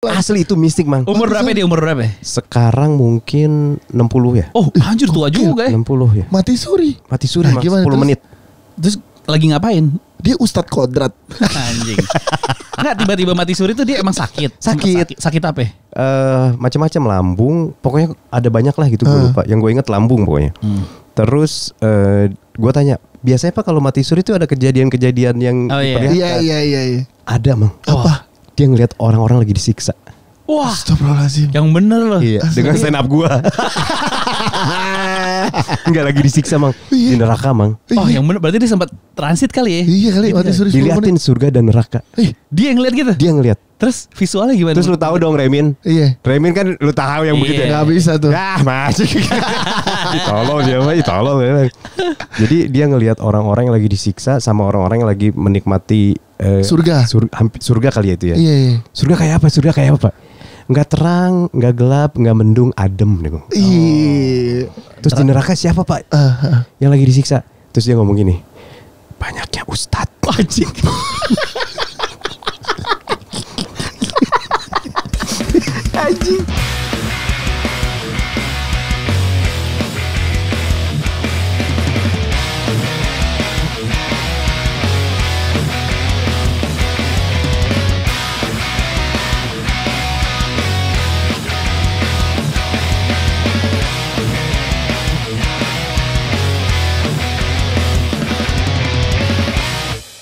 Asli itu mistik, Mang. Umur berapa dia? Umur berapa? Sekarang mungkin 60 ya. Oh, anjir tua juga ya. 60 ya. Mati suri. Mati suri, Mang. 10 terus? menit. Terus lagi ngapain? Dia Ustadz Kodrat. Anjing. Enggak, tiba-tiba mati suri itu dia emang sakit. Sakit apa? Macam-macam lambung. Pokoknya ada banyak lah gitu, gue lupa. Yang gue inget lambung pokoknya. Terus gue tanya, biasanya Pak kalau mati suri itu ada kejadian-kejadian yang diperlihatkan? Iya. Ada, Mang. Apa? Dia ngeliat orang-orang lagi disiksa. Wah, astagfirullahaladzim. yang bener loh. Iya, dengan stand up gue. Enggak lagi disiksa, Mang. Di neraka, Mang. Oh, yang bener berarti dia sempat transit kali ya? Iya kali, mati suri 10 menit. Diliatin surga dan neraka. Dia yang ngeliat gitu? Dia ngeliat. Terus visualnya gimana? Terus lu tahu dong Remin? Iya. Remin kan lu tahu yang begitu ya? Gak bisa tuh. Ah, masih. Tolong dia mah, tolong. Jadi dia ngelihat orang-orang yang lagi disiksa sama orang-orang yang lagi menikmati surga. Surga kali ya itu ya. Iya. Surga kayak apa? Surga kayak apa, Pak? Nggak terang, nggak gelap, nggak mendung, adem nih. Iya. Terus di neraka siapa, Pak? Yang lagi disiksa. Terus dia ngomong gini, banyaknya ustadz. Anjing. Anjing.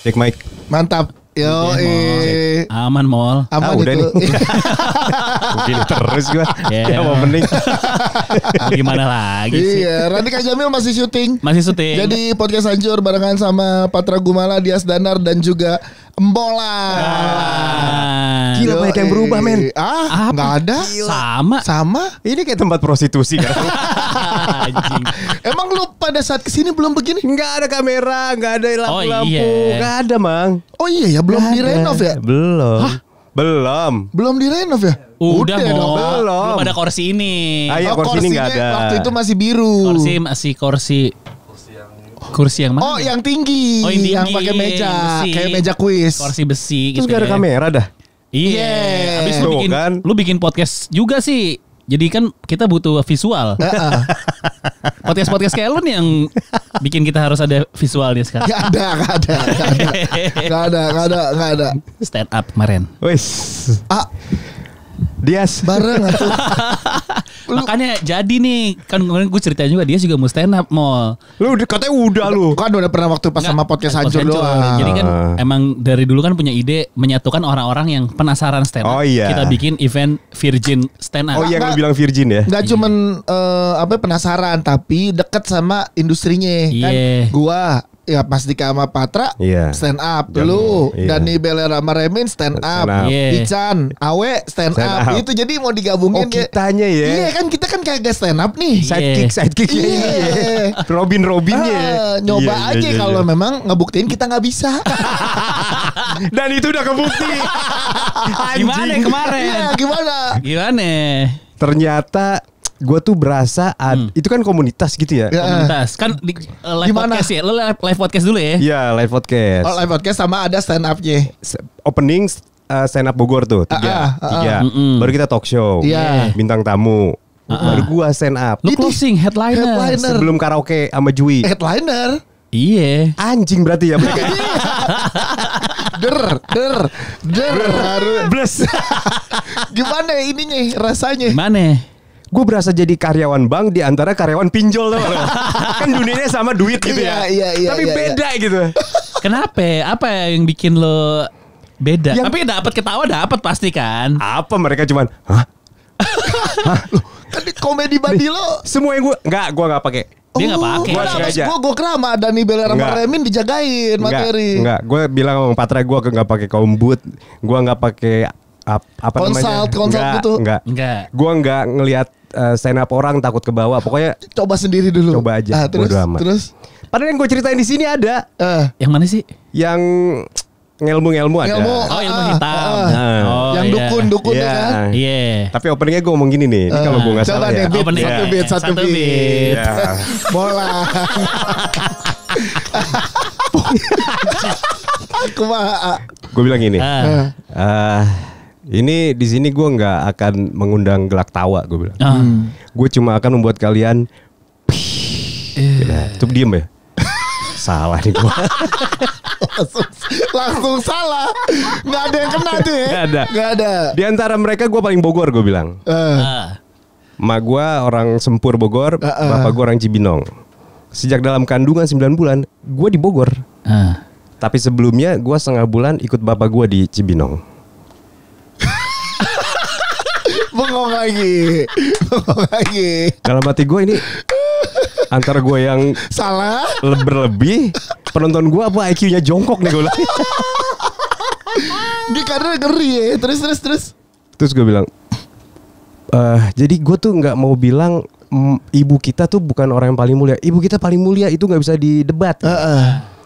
Cek mic. Mantap. Yo, Aman, Mol. aman udah itu. nih. Mungkin terus gue. Yeah. Ya mau mending. Mau gimana lagi sih? Iya, Radika Jamil masih syuting. Masih syuting. Jadi podcast hancur barengan sama Patra Gumala, Dias Danar dan juga Embola. Gila, banyak yang berubah, men. Nggak ada. Sama. Ini kayak tempat prostitusi kan. Anjing. Emang lu pada saat kesini belum begini? Nggak ada kamera, nggak ada lampu-lampu, iya. nggak ada, Mang. Oh iya ya, belum direnov ya? Belum Udah direnov ya? Mol. belum. Belum ada kursi ini. Ah, iya, kursi ini nggak ada. Waktu itu masih biru. Kursi yang mana? Oh, yang tinggi. Oh, yang tinggi. Yang pakai meja, Besi. kayak meja kuis. Kursi besi Terus gitu. nggak ada kamera dah. Iya. Habis Tuh, kan? lu bikin podcast juga sih. Jadi kan kita butuh visual. Podcast kayak lu nih yang bikin kita harus ada visualnya sekarang. Gak ada. Stand up kemarin. Wes. Dias Bareng atuh. Makanya jadi nih, kan kemarin gue ceritain juga dia juga mau stand up, Mol. Lu katanya udah lu. Kan udah pernah waktu pas sama podcast hancur doang. Jadi kan emang dari dulu kan punya ide menyatukan orang-orang yang penasaran stand up. Oh iya. Kita bikin event Virgin stand up. Oh iya, lu bilang Virgin ya. Gak cuman penasaran, tapi deket sama industrinya. Kan gua ya pas Dika sama Patra stand up dulu. Dani Beler sama Remin stand up. Ican, Awe stand up. Itu jadi mau digabungin. Oh, kitanya ya. Iya kan, kita kan kagak stand up nih. Sidekick. Iya. Robin-Robinnya. Nyoba aja kalau memang ngebuktiin kita nggak bisa. Dan itu udah kebukti. Gimana kemarin? Iya, Gimana? Ternyata gue tuh berasa itu kan komunitas gitu ya. Komunitas kan di live podcast ya. Lo live podcast dulu ya? Iya, live podcast. Oh, live podcast sama ada stand up-nya. Opening stand up Bogor tuh tiga. Baru kita talk show. Bintang tamu. Baru gua stand up. Lu closing headliner. Sebelum karaoke sama Jui. Headliner. Iya. Anjing berarti ya mereka. Bless. Gimana ininya rasanya? Gimana? Gue berasa jadi karyawan bank di antara karyawan pinjol tuh. Kan dunianya sama duit gitu ya. Iya, tapi beda gitu. Kenapa? Apa yang bikin lo beda? Tapi dapat ketawa dapat pasti kan? Apa mereka cuman hah? Kan di komedi badi lo. Semua yang gue nggak pakai. Dia nggak pakai. Gue sengaja. Gue kira sama Dani Beler sama Remin dijagain materi. Enggak. Gue bilang sama Patra gue nggak pakai kaum boot. Gue nggak pakai apa namanya? Konsult gitu. Enggak. Gue nggak ngelihat stand up orang takut ke bawah. Pokoknya coba sendiri dulu. Coba aja. Terus. Padahal yang gue ceritain di sini ada. Yang mana sih? Yang ngelmu ada. Oh, ilmu hitam. Yang dukun kan. Iya. Tapi openingnya gue ngomong gini nih. Ini kalau gue nggak salah ya. Satu beat. Bola. Gue bilang gini. Ini di sini gue nggak akan mengundang gelak tawa, gue bilang. Gue cuma akan membuat kalian tuh diem ya. Salah nih gue. langsung salah. Nggak ada yang kena tuh ya. Nggak ada. Di antara mereka gue paling Bogor, gue bilang. Mak gue orang Sempur Bogor, bapak gue orang Cibinong. Sejak dalam kandungan 9 bulan, gue di Bogor. Tapi sebelumnya gue setengah bulan ikut bapak gue di Cibinong. Bengong lagi. Dalam hati gue ini antara gue yang salah berlebih, penonton gue apa IQ-nya jongkok nih gue bilang. Dia karena ngeri ya. Terus gue bilang, jadi gue tuh nggak mau bilang ibu kita tuh bukan orang yang paling mulia. Ibu kita paling mulia itu nggak bisa didebat.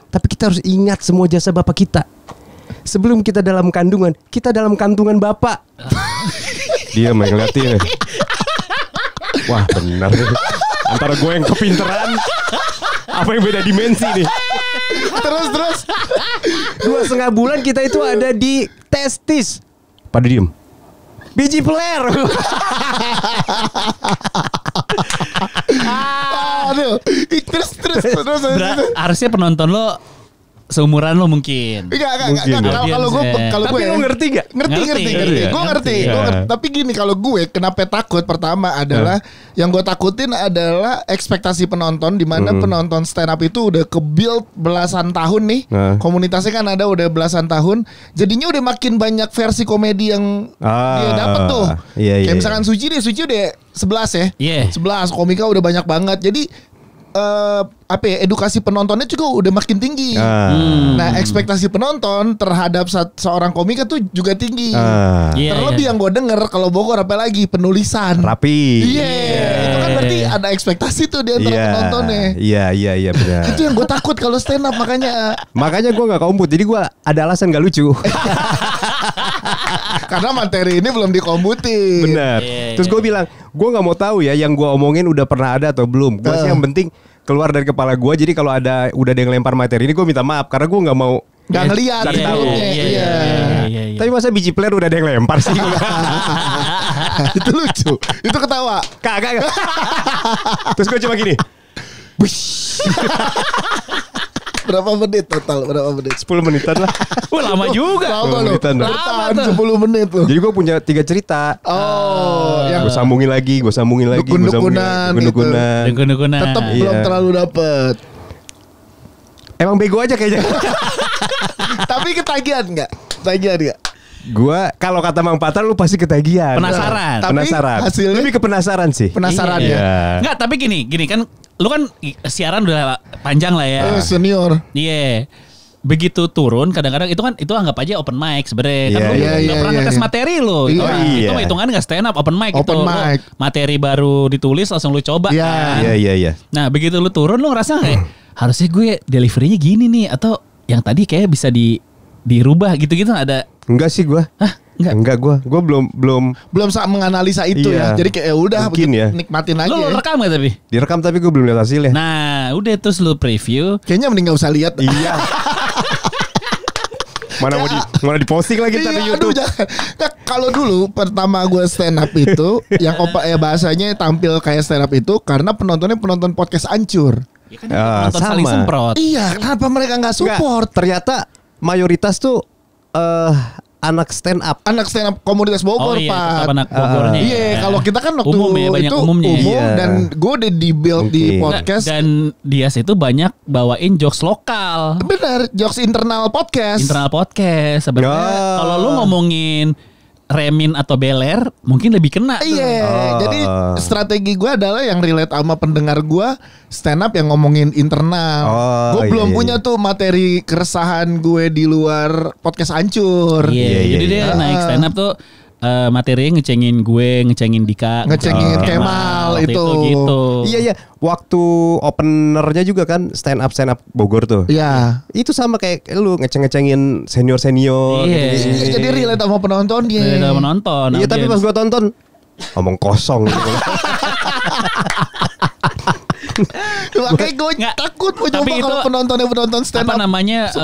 Tapi kita harus ingat semua jasa bapak kita. Sebelum kita dalam kandungan, kita dalam kantungan bapak. Dia main ngeliatin. Wah benar nih. Antara gue yang kepinteran, apa yang beda dimensi nih. Terus 2,5 bulan kita itu ada di testis. Pada diem. Biji peler. Aduh. Terus. Harusnya penonton lo seumuran lo mungkin. Enggak. Kalau gue ngerti gak? Ngerti. Gue ngerti. Tapi gini, kalau gue kenapa takut, pertama adalah yang gue takutin adalah ekspektasi penonton, di mana penonton stand up itu udah ke-build belasan tahun nih. Komunitasnya kan ada udah belasan tahun. Jadinya udah makin banyak versi komedi yang dia dapat tuh. Kayak misalkan Suci udah 11 ya. 11 komika udah banyak banget. Jadi edukasi penontonnya juga udah makin tinggi. Nah, ekspektasi penonton terhadap seorang komika tuh juga tinggi. Terlebih yang gue denger kalau Bogor apalagi penulisan rapi. Itu kan berarti ada ekspektasi tuh di antara penontonnya. Iya benar. Itu yang gue takut kalau stand up, makanya gue nggak komput. Jadi gue ada alasan gak lucu. Karena materi ini belum dikomputin. Benar. Terus gue bilang, gue nggak mau tahu ya yang gue omongin udah pernah ada atau belum. Gue sih yang penting keluar dari kepala gue. Jadi kalau udah ada yang lempar materi ini, gue minta maaf karena gue nggak mau ngeliat. Tapi masa biji peler udah ada yang lempar sih? Itu lucu. Itu ketawa. Kagak. Terus gue cuma gini. Berapa menit total? 10 menitan lah. Wah, lama juga. Lama 10 menit loh. Jadi gue punya 3 cerita. Yang gue sambungin lagi. Dukun-dukunan. Tetap belum terlalu dapet. Emang bego aja kayaknya. Tapi ketagihan nggak? Gua kalau kata Mang Patra lu pasti ketagihan. Penasaran. Tapi hasilnya lebih ke penasaran sih. Penasaran ya. Enggak, tapi gini kan lu kan siaran udah panjang lah ya. Senior. Iya. Begitu turun kadang-kadang itu anggap aja open mic sebenarnya. Kan lu enggak pernah ngetes materi lu. Itu hitungannya enggak stand up, open mic itu. Materi baru ditulis langsung lu coba kan. Iya. Nah, begitu lu turun lu ngerasa kayak harusnya gue deliverynya gini nih, atau yang tadi kayak bisa dirubah gitu-gitu ada. Enggak sih gue. Enggak gue belum menganalisa itu ya. Jadi kayak udah ya. Nikmatin aja. Lu rekam gak tapi? Direkam tapi gue belum lihat hasilnya. Nah, udah terus lu preview. Kayaknya mending gak usah lihat. Iya. Mana diposting lagi di YouTube. Nah, kalau dulu pertama gue stand up itu yang bahasanya tampil kayak stand up itu karena penontonnya penonton podcast Ancur. Ya kan penonton saling semprot. Iya, kenapa mereka gak support? Ternyata mayoritas tuh anak stand up komunitas Bogor, Pak. Anak Bogornya. Iya, kalau kita kan waktu banyak itu umum dan gue udah di-build di podcast. Dan Dias itu banyak bawain jokes lokal. Bener, jokes internal podcast. Sebenarnya kalau lu ngomongin Remin atau Beler mungkin lebih kena. Iya. Jadi strategi gue adalah yang relate sama pendengar gue, stand up yang ngomongin internal. Gue belum punya tuh materi keresahan gue di luar podcast Hancur. Jadi dia naik stand up tuh materinya ngecengin gue, ngecengin Dika, ngecengin Kemal itu gitu. Iya. Waktu openernya juga kan stand up Bogor tuh. Iya. Itu sama kayak lu ngecengin senior. Iya. Jadi relate sama penonton dia. Relate sama penonton. Iya, tapi pas gua tonton omong kosong gitu. Makanya gue takut mau coba kalau penonton stand up. Apa namanya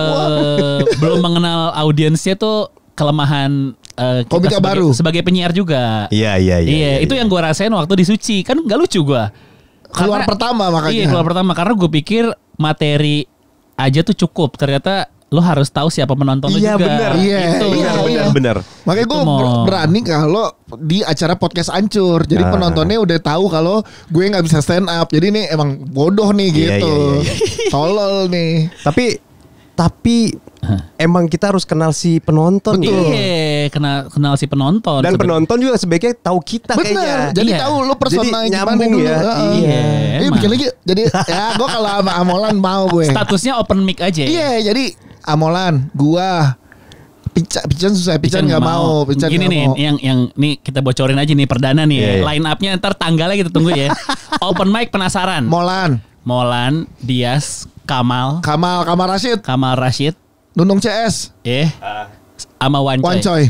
belum mengenal audiensnya tuh kelemahan komika baru sebagai penyiar juga. Iya. Itu yang gue rasain waktu di Suci. Kan gak lucu gue. Keluar pertama makanya. Iya, keluar pertama karena gue pikir materi aja tuh cukup. Ternyata lo harus tahu siapa penonton lo juga. Benar. Makanya gue berani kalau di acara podcast Ancur. Jadi penontonnya udah tahu kalau gue nggak bisa stand up. Jadi ini emang bodoh nih gitu. Tolol nih. Tapi emang kita harus kenal si penonton. Iya, kenal si penonton. Dan penonton juga sebaiknya tahu kita kayaknya. Jadi tahu lu persona gimana dulu. Iya. Bikin lagi. Jadi ya gue kalau sama Amolan mau gue. Statusnya open mic aja. Iya, jadi Amolan, gua Pican susah, Pican nggak mau. Gini nih, yang nih kita bocorin aja nih perdana nih. Line up-nya ntar tanggalnya kita tunggu ya. Open mic penasaran. Molan, Dias, Kamal Rashid, Nunung CS, sama Wancoy,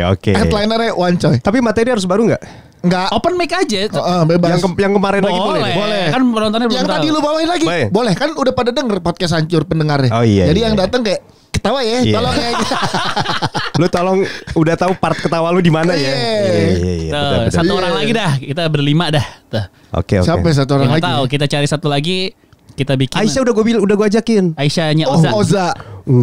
oke. Headlinernya Wancoy. Tapi materi harus baru nggak? Enggak. Open mic aja. Bebas. Yang kemarin lagi boleh. Kan penontonnya belum tahu. Yang tadi lu bawain lagi. Boleh. Kan udah pada denger podcast Hancur pendengarnya. Oh iya. Jadi yang datang kayak ketawa ya. Tolong ya. Lu tolong udah tahu part ketawa lu di mana ya. Iya. Satu orang lagi dah. Kita berlima dah. Oke. Sampai satu orang lagi. Tahu, kita cari satu lagi. Kita bikin. Aisyah udah gue ajakin. Aisyahnya Oza.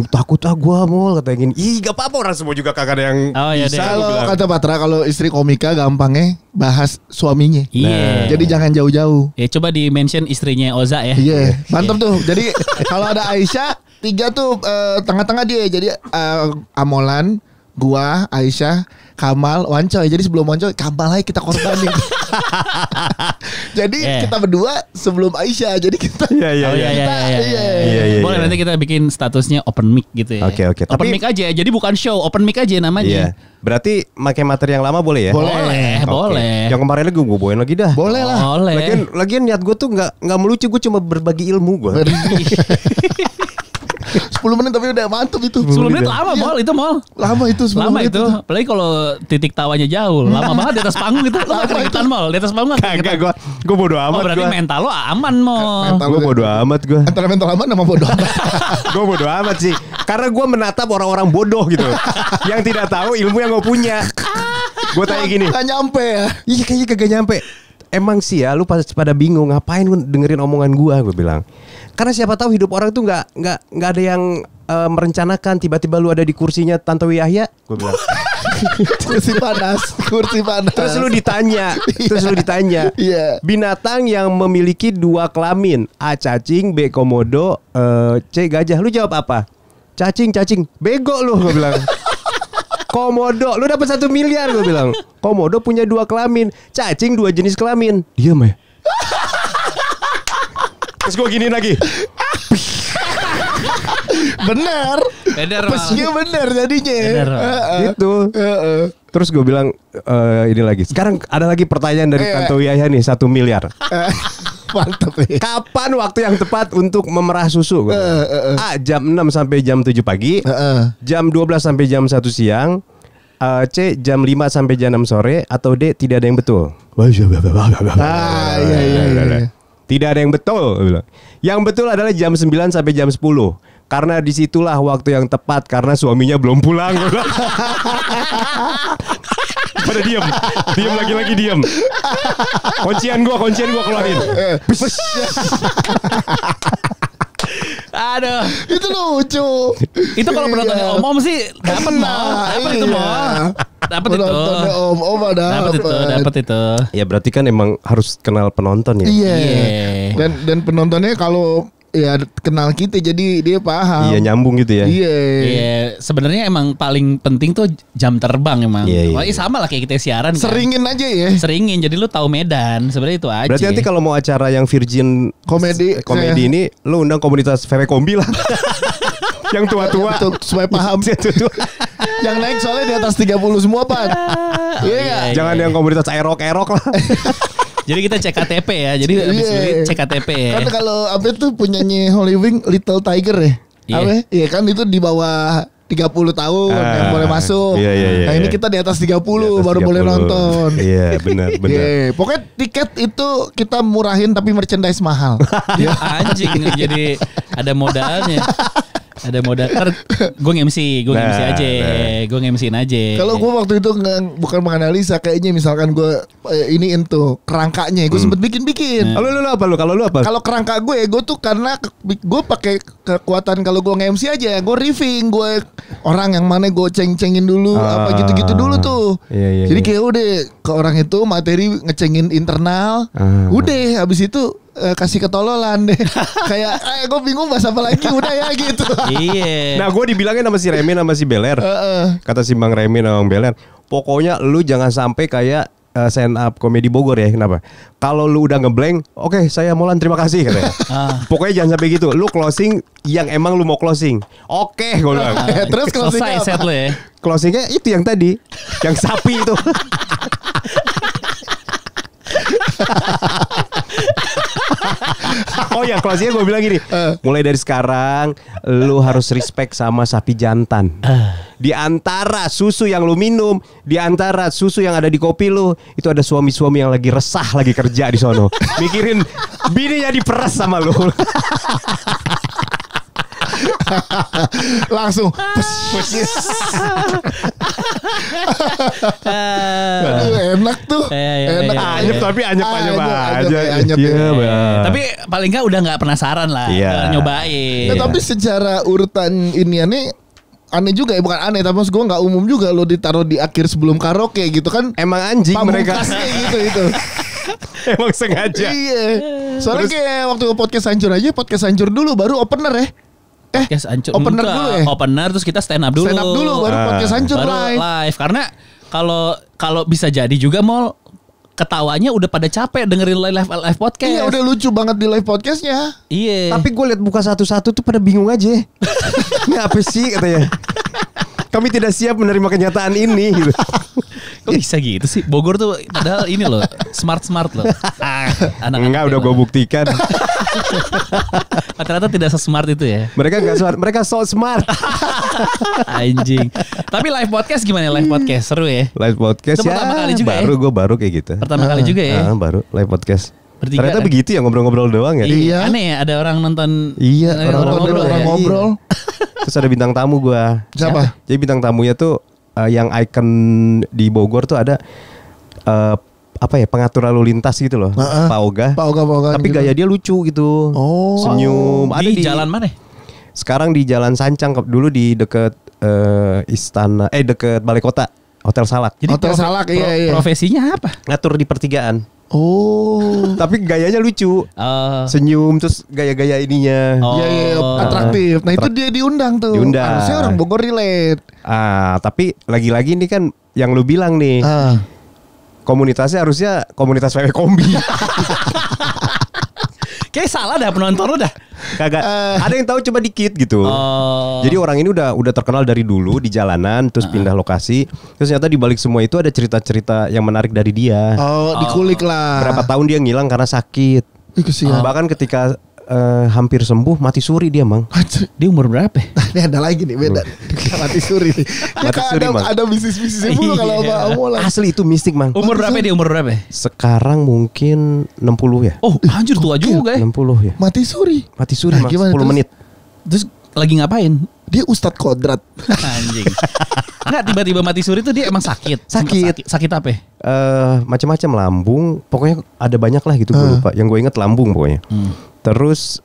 Takut gue mau katanya gini. Ih gak apa-apa, orang semua juga kagak ada yang bisa. Kalau kata Patra, kalau istri komika gampangnya bahas suaminya. Iya. Jadi jangan jauh-jauh. Ya coba di mention istrinya Oza ya. Iya. Mantap tuh. Jadi kalau ada Aisyah, 3 tuh tengah-tengah dia. Jadi Amolan, gua, Aisyah, Kamal, Wancoy. Jadi sebelum Wancoy, Kamal aja kita korbanin. Jadi kita berdua sebelum Aisyah. Jadi kita Boleh nanti kita bikin statusnya open mic gitu ya. Oke. Open mic aja. Jadi bukan show, open mic aja namanya. Berarti pakai materi yang lama boleh ya? Boleh. Yang kemarin lagi gue bawain lagi dah. Boleh lah. Lagian niat gue tuh nggak melucu, gue cuma berbagi ilmu gue. 10 menit tapi udah mantap itu. 10 menit lama itu Mol. Lama itu 10 menit. Itu. Apalagi kalau titik tawanya jauh. Lama banget di atas panggung gitu. Lo gak keringetan Mol. Di atas panggung gak keringetan. Gue bodo amat. Berarti mental lo aman Mol. Gue bodo amat gue. Antara mental aman sama bodo amat. Gue bodo amat sih. Karena gue menatap orang-orang bodoh gitu. Yang tidak tahu ilmu yang gue punya. Gue tanya gini. Gak nyampe ya. Iya kayaknya kagak nyampe. Emang sih ya, lu pada bingung ngapain lu dengerin omongan gue bilang. Karena siapa tahu hidup orang tuh nggak ada yang merencanakan tiba-tiba lu ada di kursinya Tantowi Yahya, gue bilang. kursi panas. Terus lu ditanya. Binatang yang memiliki 2 kelamin, A cacing, B komodo, C gajah. Lu jawab apa? Cacing. Bego lu, gue bilang. Komodo, lu dapat 1 miliar, gue bilang. Komodo punya 2 kelamin, cacing 2 jenis kelamin. Diam ya. Terus gue gini lagi. Bener. Pesnya bener jadinya. Gitu. Terus gue bilang ini lagi. Sekarang ada lagi pertanyaan dari Tantowi Yahya nih, 1 miliar. Mantap ya. Kapan waktu yang tepat untuk memerah susu? A. Jam 6 sampai jam 7 pagi. Jam 12 sampai jam 1 siang. C. Jam 5 sampai jam 6 sore. Atau D. Tidak ada yang betul. Iya. Tidak ada yang betul. Yang betul adalah jam 9 sampai jam 10. Karena disitulah waktu yang tepat. Karena suaminya belum pulang. Pada diam lagi diam. Kuncian gua keluarin. Aduh, itu lucu. Itu kalau penontonnya Om sih dapat itu Mol. Dapat itu. Dapat itu. Ya berarti kan emang harus kenal penonton ya. Iya. Dan penontonnya kalau ya kenal kita jadi dia paham. Iya, nyambung gitu ya. Iya. Sebenarnya emang paling penting tuh jam terbang emang. Iya. Sama lah kayak kita siaran. Seringin kan aja ya. Seringin, jadi lu tahu medan. Sebenarnya itu aja. Berarti nanti kalau mau acara yang Virgin komedi ini, lu undang komunitas Kombi lah. Yang tua-tua supaya paham. Yang naik soalnya di atas 30 semua, Pak. Iya. Jangan yang komunitas erok lah. Jadi kita cek KTP ya. Jadi habis cek KTP ya. Kan kalau apa tuh punyanya Hollywood Little Tiger ya. Iya kan itu di bawah 30 tahun yang boleh masuk. Nah ini kita di atas 30 baru boleh nonton. Iya benar. Pokoknya tiket itu kita murahin tapi merchandise mahal. Anjing, jadi ada modalnya. Ada modal. Gue nge-MC aja. Kalau gue waktu itu bukan menganalisa, kayaknya misalkan gue iniin tuh kerangkanya, gue sempet bikin. Kalau lu apa? Kalau kerangka gue tuh karena gue pakai kekuatan kalau gue nge-MC aja, gue riffing, gue orang yang mana gue ceng-cengin dulu, apa gitu-gitu dulu tuh. Iya, jadi kayak udah ke orang itu materi ngecengin internal, udah habis itu kasih ketololan deh. Kayak gue bingung bahas apa lagi, udah ya gitu. Iya. Nah, gue dibilangin sama si Remin sama si Beler. Kata si Bang Remin sama Bang Beler, pokoknya lu jangan sampai kayak stand up komedi Bogor ya. Kenapa? Kalau lu udah ngeblank, oke, saya Molan terima kasih katanya. Pokoknya jangan sampai gitu. Lu closing yang emang lu mau closing. Oke, gue bilang. Terus closingnya set lu ya. Closingnya itu yang tadi, yang sapi itu. Oh ya, closingnya gue bilang gini, mulai dari sekarang lu harus respect sama sapi jantan. Di antara susu yang lu minum, di antara susu yang ada di kopi lu, itu ada suami-suami yang lagi resah, lagi kerja di sono, mikirin bininya diperes sama lu. Langsung enak tuh. Enak. Anyep tapi anyep aja. Tapi paling enggak udah nggak penasaran lah, nyobain. Tapi secara urutan ini aneh juga ya, bukan aneh tapi maksud gue nggak umum juga lo ditaruh di akhir sebelum karaoke gitu kan. Emang anjing mereka gitu itu. Emang sengaja. Iya. Soalnya kayak waktu podcast hancur dulu baru opener ya. Podcast hancur. Opener dulu ya. Opener terus kita stand up dulu. Baru podcast hancur baru live. Karena kalau bisa jadi juga Mol, ketawanya udah pada capek dengerin live podcast. Iya, udah lucu banget di live podcastnya. Iya. Tapi gue liat buka satu-satu tuh pada bingung aja. Ini apa sih katanya? Kami tidak siap menerima kenyataan ini gitu. Kok bisa gitu sih? Bogor tuh padahal ini loh, smart loh. Enggak, udah gue buktikan. Ternyata tidak se-smart itu ya. Mereka enggak smart, mereka so smart. Anjing. Tapi live podcast gimana live podcast? Seru ya? Live podcast itu pertama kali juga gue baru kayak gitu. Pertama kali juga ya? Baru live podcast. Bertiga, ternyata begitu ya, ngobrol-ngobrol doang ya. Iya. Aneh ya, ada orang nonton. Iya, orang ngobrol. Terus ada bintang tamu gue. Siapa? Jadi bintang tamunya tuh yang icon di Bogor tuh ada pengatur lalu lintas gitu loh. Pak Oga. Tapi gitu. gaya dia lucu gitu. Senyum. Ada di jalan mana? Sekarang di Jalan Sancang, dulu di deket istana, deket Balai Kota, Hotel Salak. Jadi Hotel Salak, iya. Profesinya apa? Ngatur di pertigaan. Tapi gayanya lucu. Senyum terus gaya-gaya ininya. Iya, atraktif. Nah, itu dia diundang tuh. Harusnya orang Bogor relate. Tapi lagi-lagi ini kan yang lu bilang nih. Komunitasnya harusnya komunitas wewe kombi. Kayak salah dah penonton lu dah. Kagak. Ada yang tahu coba dikit gitu. Jadi orang ini udah terkenal dari dulu di jalanan, terus pindah lokasi. Terus ternyata di balik semua itu ada cerita-cerita yang menarik dari dia. Dikulik lah. Berapa tahun dia ngilang karena sakit. Bahkan ketika hampir sembuh mati suri dia, Mang. Dia umur berapa? Ini ada lagi nih beda. Mati suri nih. Mati suri, Mang. Ada bisnis-bisnisnya dulu kalau mau lah. Asli itu mistik, Mang. Umur berapa dia? Umur berapa? Sekarang mungkin 60 ya. Oh, anjir tua juga ya. 60 ya. Mati suri, Mang. 10 menit. Terus lagi ngapain? Dia Ustadz Kodrat. Anjing. Enggak, tiba-tiba mati suri itu dia emang sakit. Sakit apa? Macam-macam, lambung. Pokoknya ada banyak lah gitu, gue lupa. Yang gue inget lambung pokoknya. Terus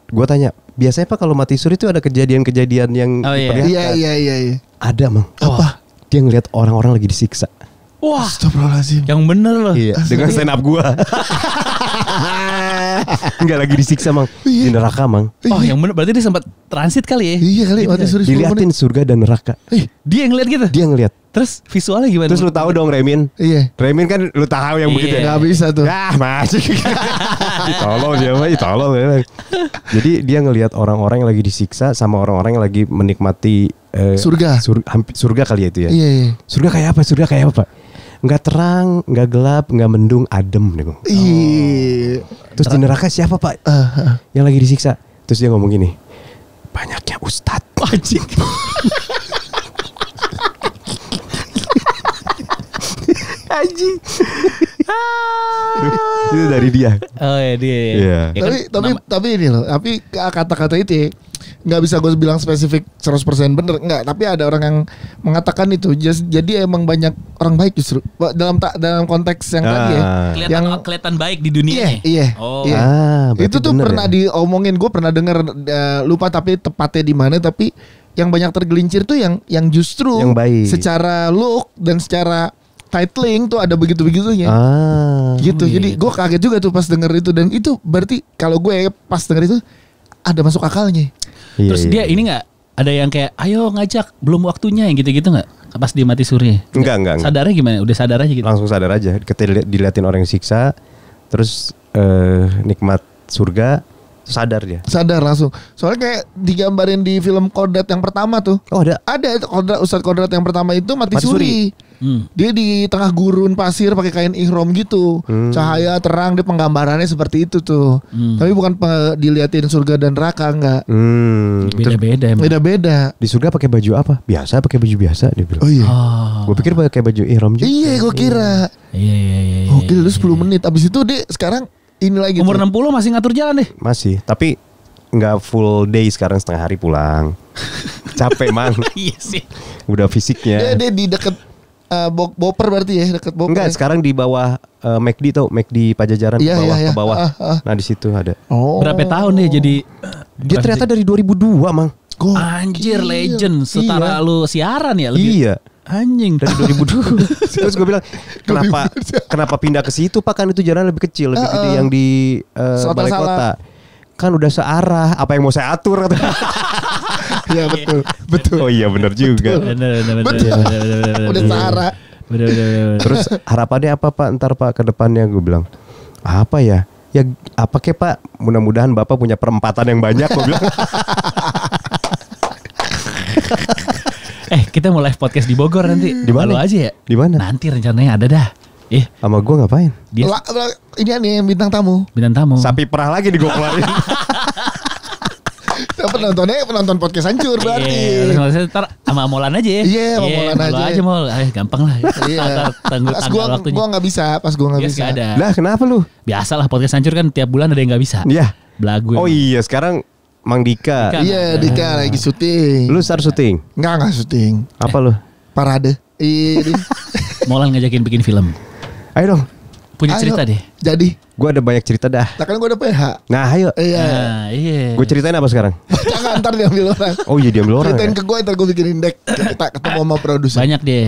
gue tanya, biasanya Pak kalau mati suri itu ada kejadian-kejadian yang Iya. Ada, Mang. Apa? Dia ngeliat orang-orang lagi disiksa. Wah, astagfirullahaladzim. Yang bener loh. Iya, dengan stand up gue. Enggak lagi disiksa, Mang. Di neraka, Mang. Oh, yang bener berarti dia sempat transit kali ya? Iya kali, mati suri. Diliatin surga dan neraka. Dia yang ngeliat gitu? Dia ngeliat. Terus visualnya gimana? Terus lu tahu dong Remin? Iya. Remin kan lu tahu yang begitu ya? Gak bisa tuh. Masih. Tolong dia mah, tolong. Jadi dia ngelihat orang-orang yang lagi disiksa sama orang-orang yang lagi menikmati surga. Surga kali ya itu ya. Iya. Surga kayak apa? Surga kayak apa, Pak? Nggak terang, nggak gelap, nggak mendung, adem nih. Terus di neraka siapa, Pak? Yang lagi disiksa. Terus dia ngomong gini, banyaknya ustadz. Anjing. Anjing. Itu dari dia. Oh ya dia. Yeah. Tapi ini loh. Tapi kata-kata itu nggak bisa gue bilang spesifik 100% bener, nggak. Tapi ada orang yang mengatakan itu. Jadi emang banyak orang baik justru dalam konteks yang tadi ya. Kelihatan baik di dunia. Iya. Itu tuh pernah diomongin, gue pernah dengar, lupa tapi tepatnya di mana. Tapi yang banyak tergelincir tuh yang justru yang baik. Secara look dan secara titling tuh ada begitu-begitunya. Gitu. Jadi gue kaget juga tuh pas denger itu. Dan itu berarti kalau gue pas denger itu ada masuk akalnya. Terus dia ini gak ada yang kayak ayo ngajak belum waktunya yang gitu-gitu gak? Pas dia mati suri? Enggak. Sadarnya gimana? Udah sadar aja gitu? Langsung sadar aja. Ketika diliatin orang yang siksa, terus nikmat surga, sadar dia. Sadar langsung. Soalnya kayak digambarin di film Kodrat yang pertama tuh. Oh ada Ustadz Kodrat yang pertama itu mati suri. Dia di tengah gurun pasir pakai kain ihram gitu. Cahaya terang, dia penggambarannya seperti itu tuh. Tapi bukan diliatin surga dan neraka, enggak. Beda-beda. Di surga pakai baju apa? Biasa, pakai baju biasa dia bilang. Oh iya. Gue pikir pakai baju ihram juga. Iya, gue kira. Iya. Oke, lu 10 menit. Abis itu dia sekarang ini lagi. Umur 60 masih ngatur jalan deh. Masih, tapi nggak full day, sekarang setengah hari pulang. Capek mang. Iya sih. Udah fisiknya. Dia di deket Boper berarti ya, dekat Boper. Enggak, sekarang di bawah McD tau, McD Pajajaran ke bawah. Nah di situ ada. Berapa tahun deh jadi? Dia ternyata dari 2002 mang. Anjir, legend. Setara lu siaran ya lebih. Iya. Anjing dari 2002. Terus gue bilang, kenapa pindah ke situ Pak? Kan itu jalan lebih kecil, lebih gede yang di balai kota. Kan udah searah, apa yang mau saya atur? Iya betul. Oh iya benar juga. Betul. Udah searah. Bener. Terus harapannya apa Pak? Ntar Pak ke depannya, gue bilang apa ya? Ya apa kek Pak? Mudah-mudahan Bapak punya perempatan yang banyak, gue bilang. Kita mau live podcast di Bogor nanti. Di mana aja ya? Di mana? Nanti rencananya ada dah. Sama gue ngapain? Ini nih bintang tamu. Sapi perah lagi di gue keluarin. Penonton podcast hancur berarti. Ntar sama Molan aja ya. Iya, sama Molan aja. Mol. Gampang lah. Pas gue nggak bisa. Ada. Lah kenapa lu? Biasalah podcast hancur kan tiap bulan ada yang nggak bisa. Iya. Belagu. Oh iya, sekarang Mang Dika. Iya, Dika lagi syuting. Lu start syuting? Enggak syuting. Apa lu? Parade. Molan ngajakin bikin film. Ayo dong. Punya cerita deh. Jadi gue ada banyak cerita dah. Nah kan gue ada PH. Nah ayo. Iya. Gue ceritain apa sekarang? Jangan, ntar diambil orang. Oh iya diambil orang. Ceritain ke gue, ntar gue bikinin deck. Kita ketemu sama produser. Banyak deh.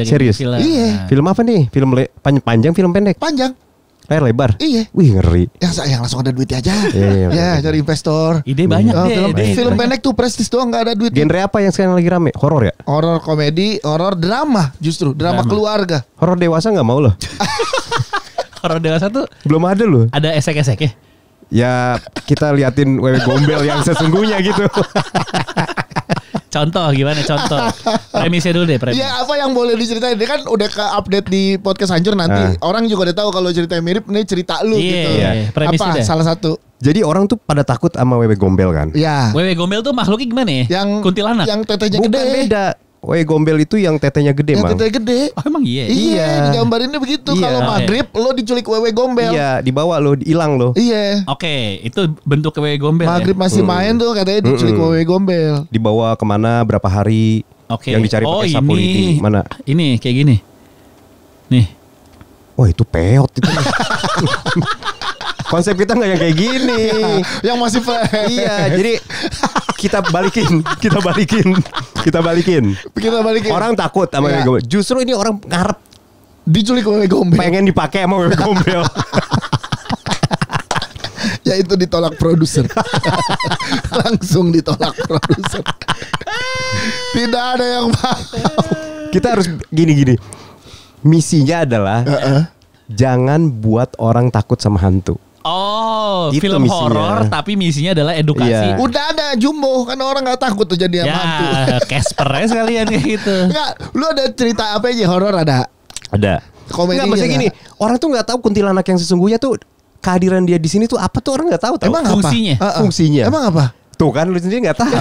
Serius? Iya. Film apa nih? Film panjang, film pendek? Panjang. Layar lebar? Iya. Wih ngeri. Yang langsung ada duitnya aja. Iya, cari investor. Ide banyak deh. Film pendek tuh prestis doang, gak ada duit. Genre apa yang sekarang lagi rame? Horor ya? Horor komedi, horor drama justru. Drama keluarga. Horor dewasa gak mau loh. Horor dewasa tuh belum ada loh. Ada esek-esek ya? Ya kita liatin Wewe Gombel yang sesungguhnya gitu. Contoh gimana contoh? Premisnya dulu deh. Iya, apa yang boleh diceritain? Dia kan udah ke update di podcast hancur nanti. Orang juga udah tahu kalau ceritanya mirip nih cerita lu gitu. Iya. Apa deh. Salah satu? Jadi orang tuh pada takut sama Wewe Gombel kan? Iya. Wewe Gombel tuh makhluknya gimana ya? Yang kuntilanak. Yang tetenya gede. Bukan beda. Wewe Gombel itu yang tetenya gede, Mang. Yang tetenya gede. Oh emang iya? Iya, digambarinnya begitu. Kalau maghrib lo diculik Wewe Gombel. Iya, dibawa lo, hilang lo. Iya. Oke, itu bentuk Wewe Gombel. Maghrib masih main tuh katanya diculik Wewe Gombel. Dibawa kemana, berapa hari. Oke. Yang dicari pakai sapu lidi. Mana? Ini kayak gini. Nih. Oh itu peot itu. Konsep kita nggak yang kayak gini. Yang masih iya, jadi kita balikin. Orang takut sama Wewe Gombel. Justru ini orang ngarep diculik Wewe Gombel. Pengen dipakai sama Wewe Gombel. Ya itu ditolak produser. Langsung ditolak produser. Tidak ada yang paham. Kita harus gini. Misinya adalah jangan buat orang takut sama hantu. Oh, itu film horor tapi misinya adalah edukasi. Udah ada Jumbo, kan orang nggak takut tuh jadi hantu. Casper sekalian gitu. Enggak, lu ada cerita apa aja horor ada? Ada. Komedi. Maksudnya gini, orang tuh nggak tahu kuntilanak yang sesungguhnya tuh kehadiran dia di sini tuh apa tuh orang nggak tahu. Emang fungsinya? Fungsinya. Emang apa? Tuh kan lu sendiri nggak tahu.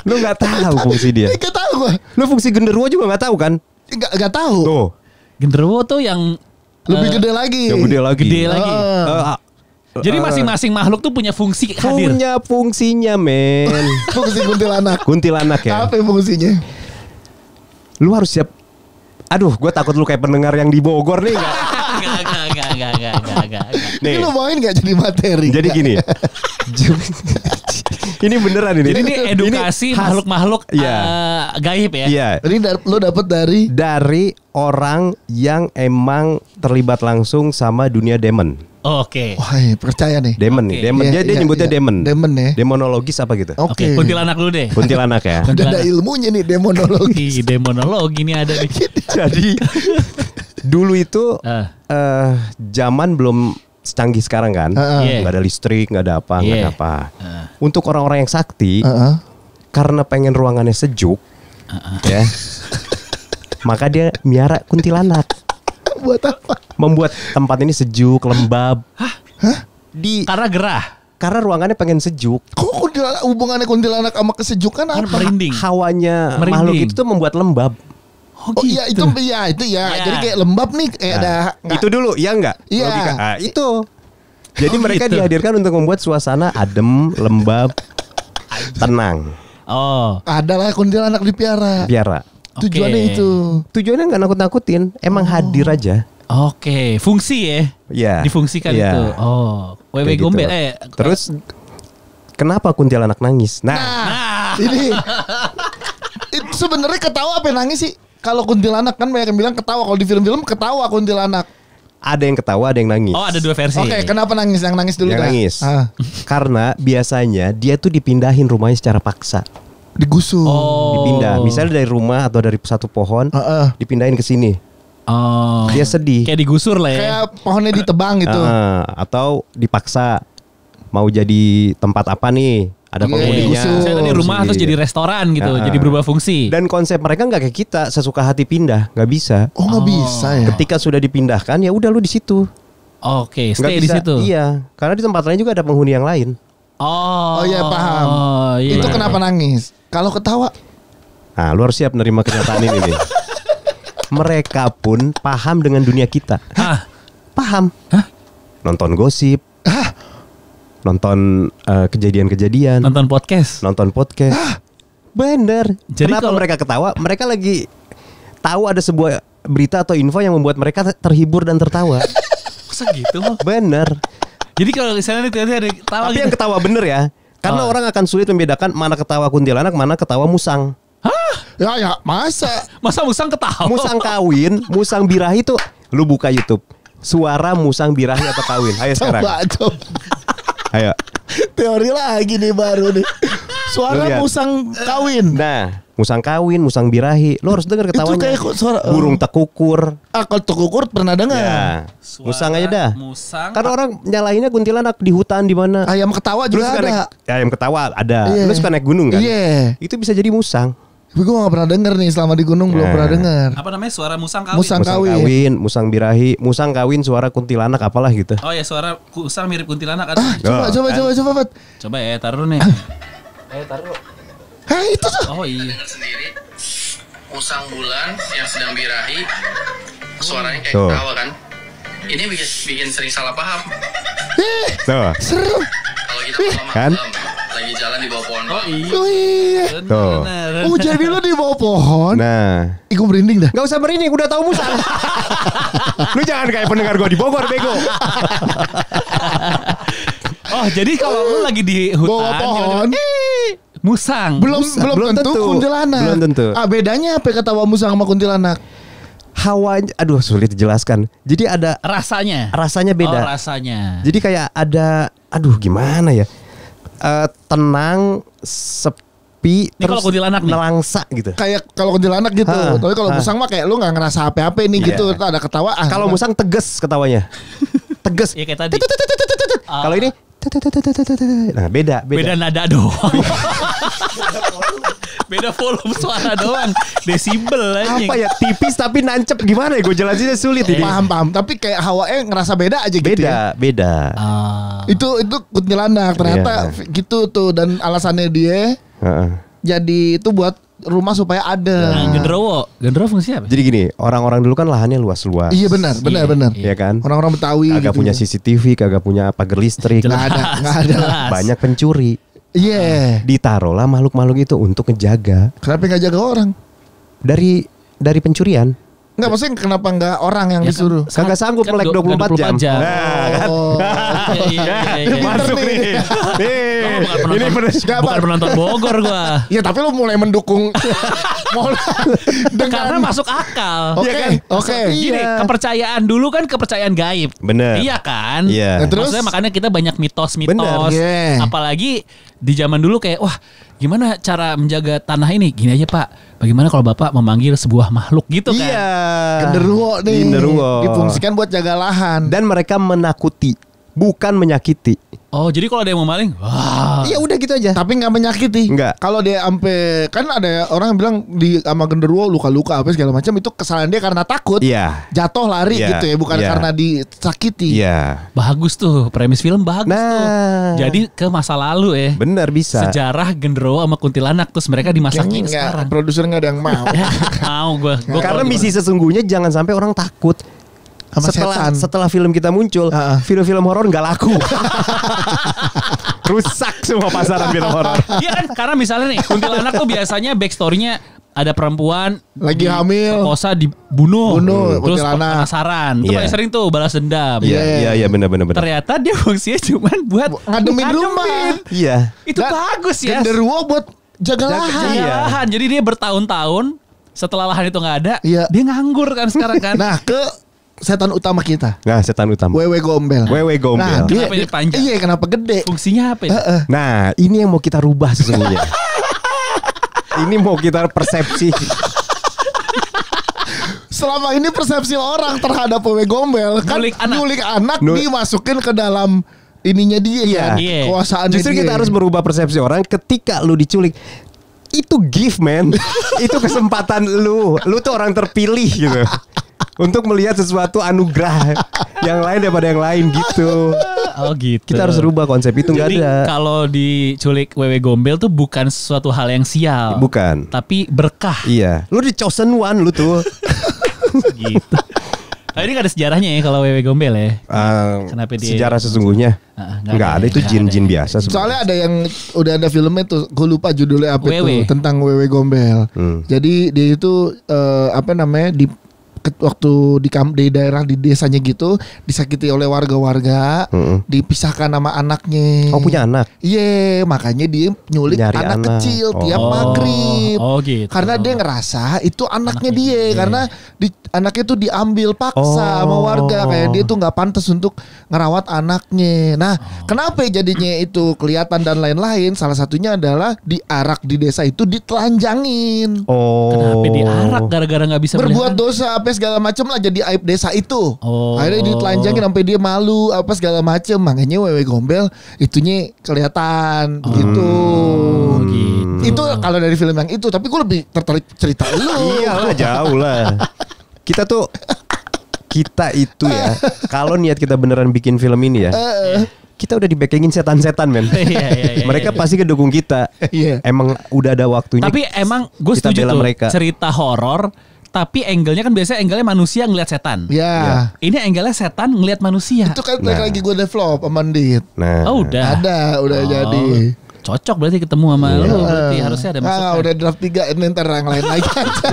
Lu nggak tahu fungsi dia. Nggak tahu gua. Lu fungsi genderuwo juga nggak tahu kan? Nggak tahu. Tuh. Genderuwo tuh yang lebih gede lagi. Yang gede lagi. Jadi masing-masing makhluk tuh punya fungsi hadir. Punya fungsinya, men. Fungsi kuntilanak. Kuntilanak ya. Apa fungsinya? Lu harus siap. Aduh, gue takut lu kayak pendengar yang di Bogor nih. Enggak. Nih, lu mauin gak jadi materi? Jadi gini. Ini beneran ini. Jadi ini edukasi makhluk-makhluk gaib ya. Iya. Ini lu dapet dari orang yang emang terlibat langsung sama dunia demon. Oke. Wah, percaya nih. Demon nih, demon. Dia nyebutnya demon. Demon ya. Demonologis apa gitu. Oke. Kuntilanak dulu deh. Kuntilanak ya. Ada ilmunya nih demonologi. Demonologi nih ada nih. Jadi dulu itu zaman belum secanggih sekarang kan. Nggak ada listrik, nggak ada apa, nggak ada apa. Untuk orang-orang yang sakti, karena pengen ruangannya sejuk, ya, maka dia miara kuntilanak. Buat apa? Membuat tempat ini sejuk, lembab. Hah? Karena gerah. Karena ruangannya pengen sejuk. Kok hubungannya kuntilanak sama kesejukan apa? Merinding. Hawanya makhluk itu tuh membuat lembab. Oh iya itu ya. Jadi kayak lembab nih kayak ada. Itu dulu ya enggak? Iya. Itu. Jadi mereka dihadirkan untuk membuat suasana adem, lembab, tenang. Oh. Adalah kuntilanak dipiara. Tujuannya itu. Tujuannya nggak nakut-nakutin, emang hadir aja. Oke, fungsi ya. Iya. Difungsikan itu. Oh, wewe gombel. Terus kenapa kuntilanak nangis? Nah. Ini itu sebenarnya ketawa apa nangis sih? Kalau kuntilanak kan banyak yang bilang ketawa. Kalau di film-film ketawa kuntilanak. Ada yang ketawa, ada yang nangis. Oh, ada dua versi. Oke, kenapa nangis? Yang nangis dulu dah. Nangis. Karena biasanya dia tuh dipindahin rumahnya secara paksa. Digusur. Dipindah. Misalnya dari rumah atau dari satu pohon, dipindahin ke sini. Dia sedih. Kayak digusur lah ya. Kayak pohonnya ditebang gitu. Atau dipaksa. Mau jadi tempat apa nih? Ada penghuninya. Saya tadi rumah terus jadi restoran gitu. Jadi berubah fungsi. Dan konsep mereka nggak kayak kita, sesuka hati pindah, nggak bisa. Oh, nggak bisa ya. Ketika sudah dipindahkan, ya udah lu di situ. Oke, stay di situ. Iya, karena di tempat lain juga ada penghuni yang lain. Oh iya paham. Iya. Itu kenapa nangis? Kalau ketawa, lu harus siap menerima kenyataan ini nih. Mereka pun paham dengan dunia kita. Paham. Nonton gosip. Nonton kejadian-kejadian. Nonton podcast. Bener. Jadi kenapa mereka ketawa? Mereka lagi tahu ada sebuah berita atau info yang membuat mereka terhibur dan tertawa. Masa gitu? Bener. Jadi kalau misalnya ada ketawa tapi gitu. Yang ketawa bener ya. Karena orang akan sulit membedakan mana ketawa kuntilanak, mana ketawa musang. Hah? Ya masa musang ketawa? Musang kawin, musang birahi tuh. Lu buka YouTube. Suara musang birahi atau kawin. Ayo sekarang. Coba. Ayo. Teori lagi nih baru nih. Suara musang kawin. Nah, musang kawin, musang birahi. Lo harus dengar ketawanya. Itu kayak suara burung tekukur. Kalau tekukur pernah dengar. Ya. Musang aja dah. Musang. Kan orang nyalahinnya kuntilanak di hutan di mana. Ayam ketawa juga ada. Ayam ketawa ada. Lu suka naik gunung kan? Iya. Itu bisa jadi musang. Tapi gue gak pernah denger nih selama di gunung belum pernah denger. Apa namanya suara musang kawin? Musang kawin, musang birahi, musang kawin suara kuntilanak apalah gitu. Oh ya suara musang mirip kuntilanak ada. Coba. Coba ya taruh nih. Taruh. Hei itu tuh. Oh iya. Sendiri musang bulan yang sedang birahi suaranya kayak ketawa kan. Ini bikin sering salah paham. Serem. Kalau kita malam lagi jalan di bawah pohon. Oh iya. Oh jadi lu di bawah pohon. Nah, gue merinding dah. Gak usah merinding, udah tahu musang. Lu jangan kayak pendengar gue di Bogor, bego. Oh jadi kalau lu lagi di hutan bawah pohon, musang. Belum tentu kuntilanak. Belum tentu. Bedanya apa ketawa musang sama kuntilanak? Hawanya, aduh sulit dijelaskan. Jadi ada rasanya beda. Oh rasanya. Jadi kayak ada, aduh gimana ya? Tenang, sepi, ini terus nelangsa gitu. Kayak kalau kuntilanak gitu. Tapi kalau musang mah kayak lu nggak ngerasa apa-apa nih gitu. Ada ketawa. Kalau musang tegas ketawanya. Tegas. Iya kayak tadi. Kalau ini nah beda nada doang. Beda volume suara doang. Desibel aja. Apa ya, tipis tapi nancep, gimana ya gue jelasinnya sulit ini. Paham. Tapi kayak hawanya ngerasa beda aja gitu. Beda. Itu kuntilanak ternyata gitu tuh, dan alasannya dia jadi itu buat rumah supaya ada. Genderuwo fungsi apa? Jadi gini, orang-orang dulu kan lahannya luas-luas. Iya benar. Iya kan? Orang-orang Betawi kagak gitu punya CCTV, kagak punya pagar listrik. Nggak ada. Banyak pencuri. Iya. Ditaruhlah makhluk-makhluk itu untuk ngejaga. Kenapa nggak jaga orang? Dari pencurian. Enggak, maksudnya kenapa enggak orang yang disuruh? Kagak sanggup melek 24 jam. Nah, kan. Masuk nih. Ini bukan penonton Bogor gua. Ya tapi lu mulai mendukung karena masuk akal. Oke. Gini, kepercayaan dulu kan kepercayaan gaib. Bener. Iya kan? Iya. Terus maksudnya makanya kita banyak mitos-mitos. Bener. Apalagi di zaman dulu kayak wah, gimana cara menjaga tanah ini? Gini aja, Pak. Bagaimana kalau Bapak memanggil sebuah makhluk gitu kan? Iya. Genderuwo nih. Difungsikan buat jaga lahan. Dan mereka menakuti, bukan menyakiti. Oh, jadi kalau ada yang mau maling, wah. Iya udah gitu aja. Tapi nggak menyakiti. Nggak. Kalau dia sampai kan ada orang yang bilang di sama genderuwo luka-luka apa segala macam itu kesalahan dia karena takut. Iya. Jatuh lari gitu ya, bukan karena disakiti. Iya. Bagus tuh, premis film bagus tuh. Jadi ke masa lalu ya. Benar bisa. Sejarah genderuwo sama kuntilanak terus mereka dimasakin sekarang. Produser nggak ada yang mau. Mau gue. Karena misi sesungguhnya jangan sampai orang takut. Setelah film kita muncul, film-film horor nggak laku. Rusak semua pasaran film horor. Iya kan, karena misalnya nih kuntilanak tuh biasanya backstorynya ada perempuan lagi hamil, perkosa dibunuh, terus kuntilanak. penasaran. Itu paling sering tuh balas dendam. Iya benar. Ternyata dia fungsinya cuma buat ngademin rumah. Iya. Itu bagus ya. Genderuwo buat jaga lahan. Jadi dia bertahun-tahun setelah lahan itu nggak ada, dia nganggur kan sekarang kan. Nah, setan utama kita. Nah, setan utama. Wewe Gombel. Nah, kenapa ini panjang? Iya, kenapa gede? Fungsinya apa ya? Nah, ini yang mau kita rubah sesungguhnya. Ini mau kita persepsi. Selama ini persepsi orang terhadap Wewe Gombel kan nyulik anak dimasukin ke dalam ininya dia kan, kekuasaan dia. Justru kita harus merubah persepsi orang ketika lu diculik. Itu gift, man. Itu kesempatan lu tuh orang terpilih gitu. Untuk melihat sesuatu anugerah yang lain daripada yang lain gitu. Oh gitu. Kita harus rubah konsep itu, nggak ada. Jadi kalau diculik Wewe Gombel tuh bukan sesuatu hal yang sial. Bukan. Tapi berkah. Iya. Lu the chosen one lu tuh. Gitu. Nah, ini gak ada sejarahnya ya kalau Wewe Gombel ya. Kenapa dia? Sejarah sesungguhnya nggak ada, itu jin-jin biasa. Soalnya ada yang udah ada filmnya tuh, gue lupa judulnya apa itu, tentang Wewe Gombel. Jadi dia itu apa namanya waktu di daerah di desanya gitu disakiti oleh warga-warga, dipisahkan sama anaknya. Oh, punya anak? Iya, makanya dia nyulik anak kecil tiap maghrib. Oh gitu. Karena dia ngerasa itu anaknya dia, karena anaknya tuh diambil paksa sama warga, kayak dia tuh nggak pantas untuk ngerawat anaknya. Nah, kenapa jadinya itu kelihatan dan lain-lain? Salah satunya adalah diarak di desa itu ditelanjangin. Kenapa diarak gara-gara nggak bisa berbuat dosa apa segala macam lah, jadi aib desa itu. Akhirnya ditelanjangin sampai dia malu apa segala macam. Makanya Wewe Gombel itunya kelihatan gitu. Itu kalau dari film yang itu, tapi gue lebih tertarik cerita lu. Iyalah, jauh lah. Kita itu ya, kalau niat kita beneran bikin film ini ya, kita udah di-backingin setan-setan, men. Mereka pasti kedukung kita. Emang udah ada waktunya. Tapi emang gue setuju tuh cerita horor. Tapi angle-nya kan biasanya angle-nya manusia ngelihat setan. Ya. Ini angle-nya setan ngelihat manusia. Itu kan lagi gue develop sama Dit. Oh udah. Udah jadi. Cocok berarti ketemu sama lu. Berarti harusnya ada masukan. Udah draft 3 ini ntar yang lain lagi aja.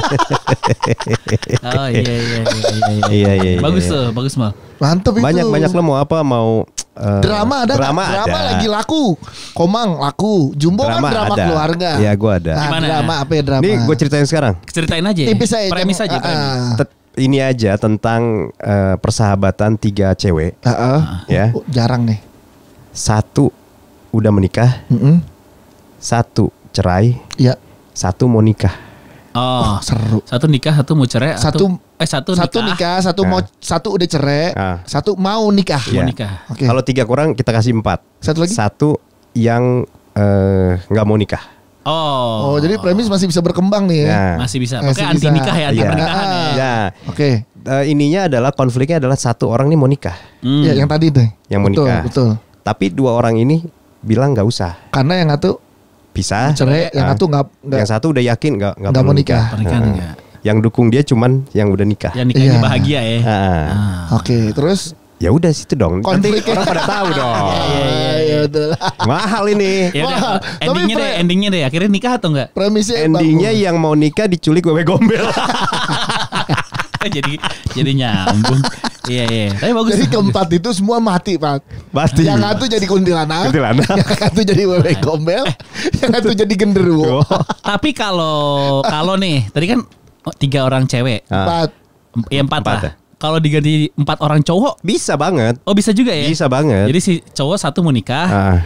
Oh iya. Bagus tuh, bagus mal. Mantep itu. Banyak lo mau apa, mau drama ada. Drama lagi laku. Komang laku. Jumbo kan drama ada. Keluarga. Iya, gue ada. Gimana? Drama apa ya drama? Nih gue ceritain sekarang. Ceritain aja. Tipis aja. Premis aja. Ini aja tentang persahabatan 3 cewek. Ya. Jarang nih. 1 udah menikah. 1 cerai. Iya. 1 mau nikah. Oh, seru. 1 nikah, 1 mau cerai. 1 nikah, 1 udah cerai, 1 mau nikah. Mau nikah. Okay. Kalau 3 kurang kita kasih 4. 1 lagi? 1 yang nggak mau nikah. Oh, jadi premis masih bisa berkembang nih ya. Masih bisa. Pokoknya anti nikah ya, anti pernikahan ya. Oke. Ininya adalah konfliknya adalah 1 orang nih mau nikah. Ya, yang tadi deh. Yang mau nikah. Betul. Tapi 2 orang ini bilang nggak usah. Karena yang satu pisah. Cerai, yang satu nggak. Yang satu udah yakin nggak mau nikah. Yang dukung dia cuman yang udah nikah. Yang nikahnya bahagia ya. Oke, terus ya udah situ dong. Konflik orang pada tahu dong. Iya betul. Mahal ini. Ya, endingnya deh. Akhirnya nikah atau enggak? Premisnya endingnya yang mau nikah diculik wewe gombel. jadi nyambung. Iya. Tapi bagus. Jadi keempat itu semua mati, Pak. Mati. Yang satu jadi kuntilanak. Yang satu jadi wewe gombel. Yang satu jadi genderuwo. Tapi kalau nih, tadi kan 3 orang cewek. 4. Ya 4 lah. Kalau diganti 4 orang cowok bisa banget. Oh bisa juga ya? Bisa banget. Jadi si cowok satu mau nikah.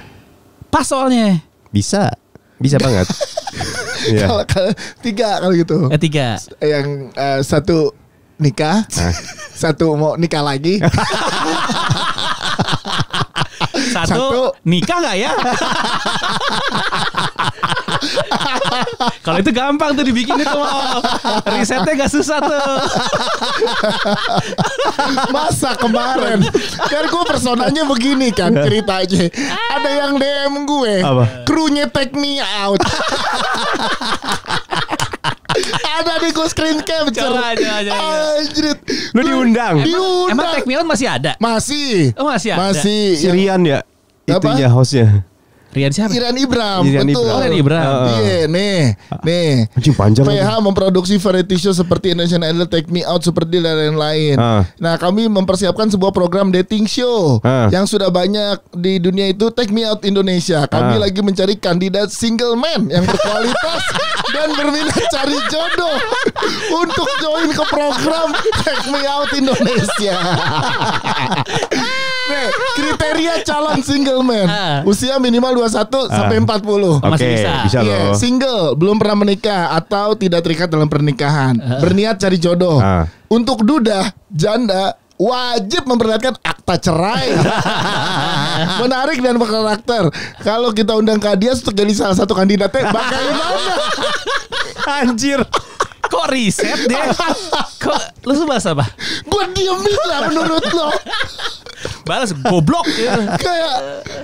Pas soalnya. Bisa banget. Kalau 3 kalau gitu. 3. Yang satu nikah, satu mau nikah lagi. Satu nikah nggak ya? Kalau itu gampang tuh dibikin itu, risetnya gak susah tuh. Masa kemarin kan gue personanya begini kan ceritanya. Ada yang DM gue, krunya Take Me Out. Ada di gue screen capture. Coba. Anjrit. Lu diundang. Emang Take Me Out masih ada? Masih. Oh masih ada. Masih. Si Rian ya. Itunya hostnya. Rian siapa? Rian Ibram. Betul. Rian Ibram. Iya, nih. Anjing panjang. PH memproduksi variety show seperti Indonesian Idol, Take Me Out, seperti lain-lain. Nah, kami mempersiapkan sebuah program dating show yang sudah banyak di dunia itu, Take Me Out Indonesia. Kami lagi mencari kandidat single man yang berkualitas dan berminat cari jodoh untuk join ke program Take Me Out Indonesia. Nih, kriteria calon single man. Usia minimal 21 sampai 40. Masih bisa loh. Single, belum pernah menikah atau tidak terikat dalam pernikahan. Berniat cari jodoh. Untuk duda, janda wajib memperlihatkan akta cerai. Menarik dan berkarakter. Kalau kita undang Kak Dias untuk jadi salah satu kandidatnya, bagaimana? Anjir. Kok riset deh? Kok lu bahas apa? Gue diemin lah menurut lo. Balas goblok ya. Kayak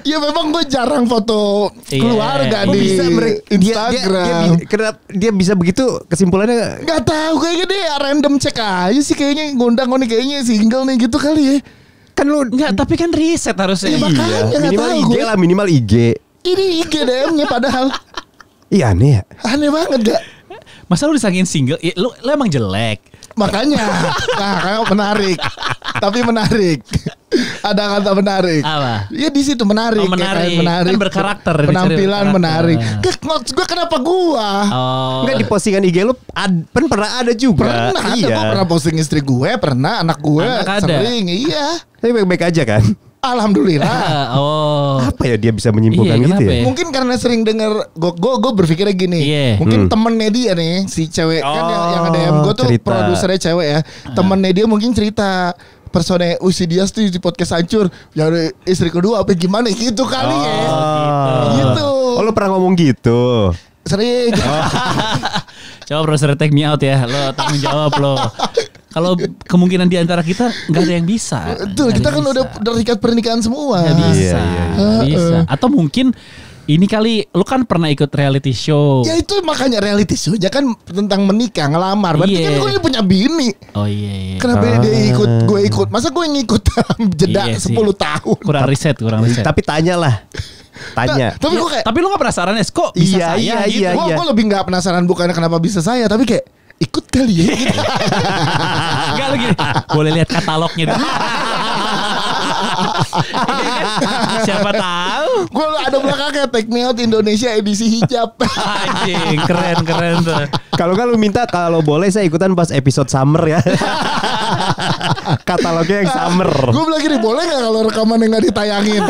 ya memang gue jarang foto keluarga di bisa Instagram. Dia bisa begitu kesimpulannya? Gak tahu, kayaknya dia random cek aja sih, kayaknya ngundang nih kayaknya single nih gitu kali ya. Kan lu enggak, tapi kan riset harusnya. Makanya minimal IG. Ini IG DM-nya padahal. Iya aneh ya. Aneh banget gak? Masa lu disangin single? Ya, lu emang jelek. Makanya. Nah, kayak menarik. Tapi menarik. Ada kata menarik. Apa? Ya di situ menarik. Menarik. Kan berkarakter. Penampilan menarik. Gue kenapa gua? Enggak di postingan IG lu pernah ada juga. Pernah ada. Gue pernah posting istri gue, pernah anak gue. Sering. Iya. Tapi baik-baik aja kan? Alhamdulillah. Apa ya dia bisa menyimpulkan gitu ya? Mungkin karena sering dengar, gue berpikirnya gini. Mungkin temennya dia nih, si cewek kan yang ada yang gue tuh produsernya cewek ya. Temennya dia mungkin cerita persona Usi Dias tuh di podcast hancur. Yang istri kedua apa gimana gitu kali ya. Gitu. Oh lu pernah ngomong gitu? Sering. Coba produser Take Me Out ya. Lo tanggung jawab lo. Kalau kemungkinan di antara kita nggak ada yang bisa. Betul, kita kan udah terikat pernikahan semua. Nggak bisa. Bisa. Atau mungkin ini kali lu kan pernah ikut reality show. Ya itu makanya reality show ya kan tentang menikah, ngelamar. Berarti kan gue punya bini. Oh iya. Kenapa dia ikut, gue ikut? Masa gue ngikut jeda 10 tahun? Kurang riset. Tapi tanyalah. Tapi lu gak penasaran ya? Kok bisa saya gitu? Gue lebih gak penasaran bukan kenapa bisa saya, tapi kayak ikut kali ya gitu. Enggak lu gini, boleh lihat katalognya dulu. Siapa tahu. Gue ada belakangnya Take Me Out Indonesia edisi hijab. Anjing, keren tuh. Kalau lu minta, kalau boleh saya ikutan pas episode summer ya. Katalognya yang summer. Gue bilang gini, boleh gak kalau rekaman yang gak ditayangin?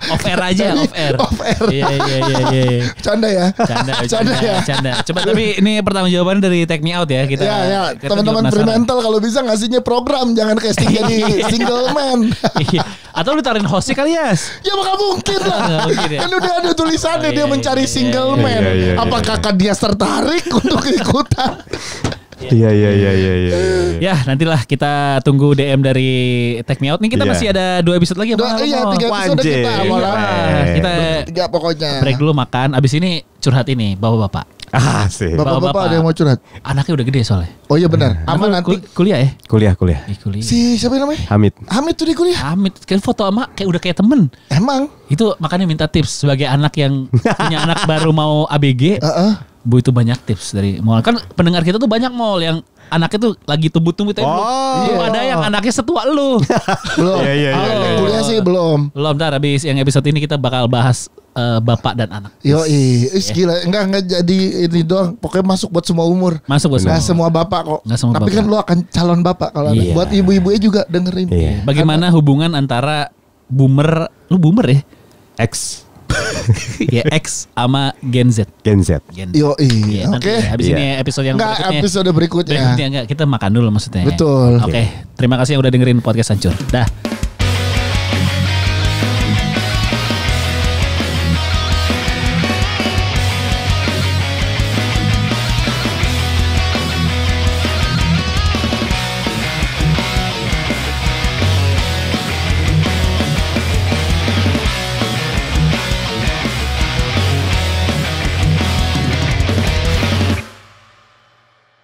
Off air aja, off air. Iya. Canda ya. Canda. Coba tapi ini pertama jawaban dari Take Me Out ya kita. Ya. Teman-teman Fremantle kalau bisa ngasihnya program, jangan casting jadi single man. Atau lu taruhin hostnya kali ya? Ya maka mungkin lah. Kan udah ada tulisannya dia mencari single man. Apakah dia tertarik untuk ikutan? Iya. Ya, nantilah kita tunggu DM dari Take Me Out. Nih kita masih ada 2 episode lagi. Iya, 3 episode kita. Kita 3 pokoknya. Break dulu makan. Abis ini curhat ini, bapak-bapak. Sih. Bapak-bapak ada yang mau curhat. Anaknya udah gede soalnya. Oh iya benar. Aman nanti kuliah ya? Kuliah. Si siapa namanya? Hamid tuh di kuliah. Hamid kan foto sama kayak udah kayak temen. Emang. Itu makanya minta tips sebagai anak yang punya anak baru mau ABG. Bu itu banyak tips dari Mall. Kan pendengar kita tuh banyak Mall yang anaknya tuh lagi tumbuh-tumbuh ada yang anaknya setua lu. Belum. Iya. Kuliah sih belum. Ntar habis yang episode ini kita bakal bahas bapak dan anak. Gila. Enggak jadi ini doang. Pokoknya masuk buat semua umur. Nggak semua bapak kok. Tapi kan lu akan calon bapak kalau buat ibu-ibunya juga dengerin. Bagaimana hubungan antara boomer, lu boomer ya? X. Ya X sama Gen Z. Oke. Habis ini episode yang episode berikutnya. Kita makan dulu maksudnya. Betul. Oke. Terima kasih yang udah dengerin podcast Hancur. Dah.